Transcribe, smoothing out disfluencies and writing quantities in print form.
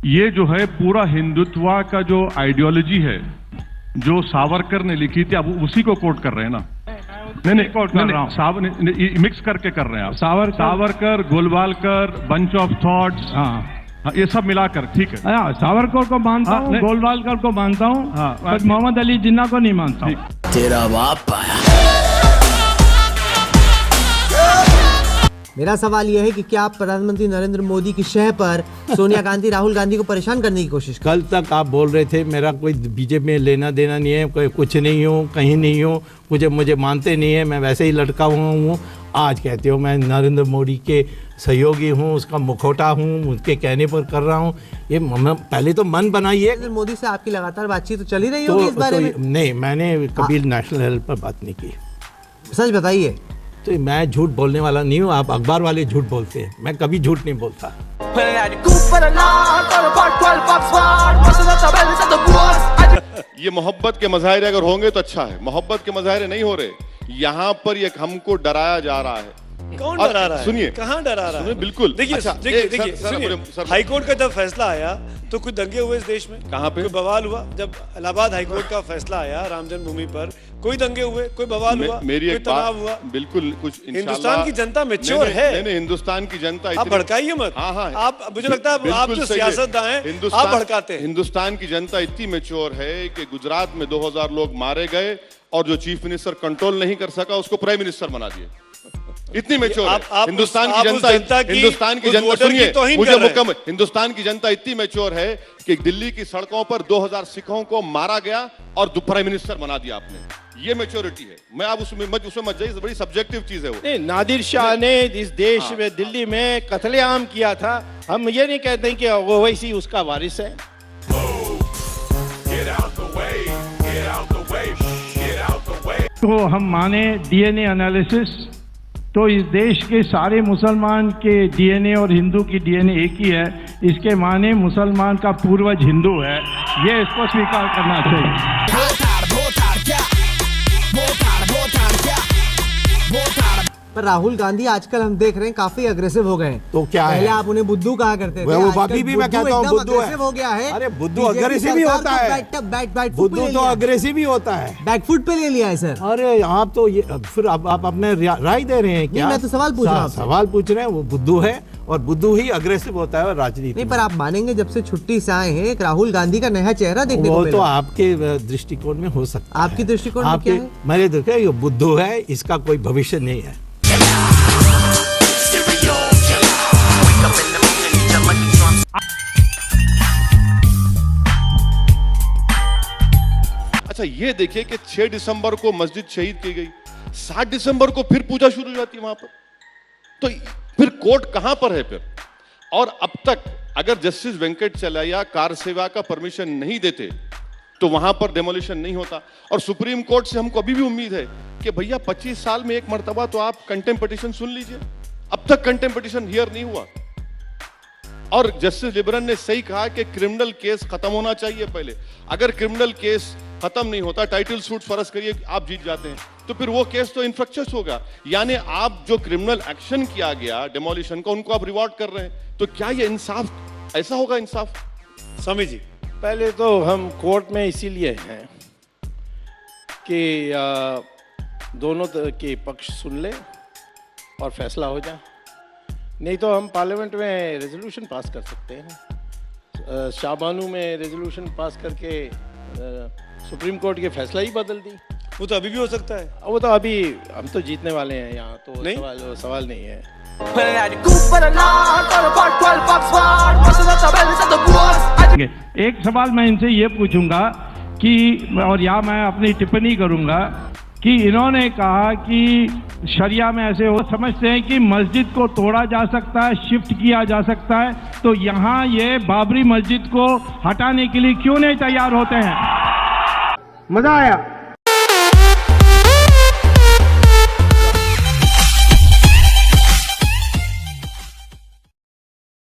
ये जो है पूरा हिंदुत्व का जो आइडियोलॉजी है जो सावरकर ने लिखी थी, अब उसी को कोट कर रहे हैं ना? नहीं कोट कर रहा हूं, मिक्स करके कर रहे हैं आप। Savarkar, Golwalkar, bunch of thoughts, हाँ ये सब मिलाकर, ठीक है। हाँ, सावरकर को मानता हूँ, गोलवालकर को मानता हूँ, बट मोहम्मद अली जिन्ना को नहीं मानता हूँ। तेरा बाप आया। मेरा सवाल यह है कि क्या आप प्रधानमंत्री नरेंद्र मोदी की शह पर सोनिया गांधी राहुल गांधी को परेशान करने की कोशिश कर? कल तक आप बोल रहे थे मेरा कोई बीजेपी में लेना देना नहीं है, कोई कुछ नहीं हूँ, कहीं नहीं हूँ, मुझे मानते नहीं है, मैं वैसे ही लटका हुआ हूँ। आज कहते हो मैं नरेंद्र मोदी के सहयोगी हूँ, उसका मुखौटा हूँ, उसके कहने पर कर रहा हूँ। ये पहले तो मन बनाइए। नरेंद्र मोदी से आपकी लगातार बातचीत तो चली रही होगी इस बारे में? नहीं, मैंने कभी नेशनल हेल्थ पर बात नहीं की। सच बताइए। तो मैं झूठ बोलने वाला नहीं हूँ, आप अखबार वाले झूठ बोलते हैं, मैं कभी झूठ नहीं बोलता। ये मोहब्बत के मज़ाहिरे अगर होंगे तो अच्छा है, मोहब्बत के मज़ाहिरे नहीं हो रहे। यहाँ पर ये हमको डराया जा रहा है। कौन डरा रहा है? सुनिए, कहाँ डरा रहा है? बिल्कुल। देखिए, अच्छा, देखिए, हाईकोर्ट का जब फैसला आया तो कुछ दंगे हुए इस देश में? कहाँ पे? कोई बवाल हुआ? जब इलाहाबाद हाईकोर्ट का फैसला आया राम जन्मभूमि पर, कोई दंगे हुए, कोई बवाल हुआ, कोई तनाव हुआ? बिल्कुल कुछ। हिंदुस्तान की जनता मैच्योर है। नहीं, हिंदुस्तान की जनता, आप भड़काइए मत। हाँ, आप, मुझे लगता है आप जो सियासतदान हैं आप भड़काते हैं। हिंदुस्तान की जनता इतनी मैच्योर है कि गुजरात में 2000 लोग मारे गए और जो चीफ मिनिस्टर कंट्रोल नहीं कर सका उसको प्राइम मिनिस्टर बना दिए। इतनी मैच्योर है हिंदुस्तान की जनता। हिंदुस्तान की जनता, सुनिए मुझे मुकम्मल, हिंदुस्तान की जनता इतनी मैच्योर है कि दिल्ली की सड़कों पर 2000 सिखों को मारा गया और प्राइम मिनिस्टर बना दिया आपने। ये मैच्योरिटी है। मैं आप उसमें मत जाइए, बड़ी सब्जेक्टिव चीज है वो। नहीं, नादिर शाह ने इस देश में दिल्ली में कत्लेआम किया था। हम ये नहीं कहते कि वो वैसी उसका वारिस है। तो हम माने डीएनए एनालिसिस, तो इस देश के सारे मुसलमान के डीएनए और हिंदू की डीएनए एक ही है। इसके माने मुसलमान का पूर्वज हिंदू है, ये इसको स्वीकार करना चाहिए। पर राहुल गांधी आजकल हम देख रहे हैं काफी अग्रेसिव हो गए हैं। तो क्या पहले है? आप उन्हें बुद्धू कहा करते थे, वो अभी भी मैं कहता हूँ बुद्धू है। हो गया है। अरे बुद्धू अग्रेसिव ही होता है, बुद्धू तो अग्रेसिव ही होता है। बैकफुट पे ले लिया है सर। अरे आप तो ये फिर आप अपने राय दे रहे हैं क्या? मैं तो सवाल पूछ रहा हूँ। सवाल पूछ रहे हैं, वो बुद्धू है और बुद्धू ही अग्रेसिव होता है राजनीति नहीं, पर आप मानेंगे जब से छुट्टी से आए हैं एक राहुल गांधी का नया चेहरा देखने को मिला। वो तो आपके दृष्टिकोण में हो सकता है। आपकी दृष्टिकोण में क्या है? मेरे दृष्टिकोण ये बुद्धू है, इसका कोई भविष्य नहीं है। अच्छा ये देखिए कि 6 दिसंबर को मस्जिद शहीद की गई, 7 दिसंबर को फिर पूजा शुरू हो जाती है वहां पर। तो फिर कोर्ट कहां पर है फिर? और अब तक अगर जस्टिस वेंकट चलैया कार सेवा का परमिशन नहीं देते तो वहां पर डेमोलिशन नहीं होता। और सुप्रीम कोर्ट से हमको अभी भी उम्मीद है कि भैया 25 साल में एक मर्तबा तो आप कंटेम्प्ट पिटीशन सुन लीजिए। अब तक कंटेम्प्ट पिटीशन हियर नहीं हुआ। और जस्टिस लिबरन ने सही कहा कि क्रिमिनल केस खत्म होना चाहिए पहले। अगर क्रिमिनल केस खत्म नहीं होता, टाइटल सूट फर्ज करिए आप जीत जाते हैं, तो फिर वो केस तो इन्फ्रक्चर्स होगा। यानी आप जो क्रिमिनल एक्शन किया गया डेमोलिशन का, उनको आप रिवॉर्ड कर रहे हैं। तो क्या ये इंसाफ, ऐसा होगा इंसाफ? स्वामी जी, पहले तो हम कोर्ट में इसीलिए हैं कि दोनों के पक्ष सुन ले और फैसला हो जाए। नहीं तो हम पार्लियामेंट में रेजोल्यूशन पास कर सकते हैं। शाबानू में रेजोल्यूशन पास करके सुप्रीम कोर्ट के फैसला ही बदल दी। वो तो अभी भी हो सकता है। वो तो अभी हम तो जीतने वाले हैं यहाँ, तो नहीं? सवाल नहीं है। एक सवाल मैं इनसे ये पूछूंगा कि, और या मैं अपनी टिप्पणी करूंगा कि इन्होंने कहा कि शरिया में ऐसे हो समझते हैं कि मस्जिद को तोड़ा जा सकता है, शिफ्ट किया जा सकता है, तो यहाँ ये बाबरी मस्जिद को हटाने के लिए क्यों नहीं तैयार होते हैं? मजा आया।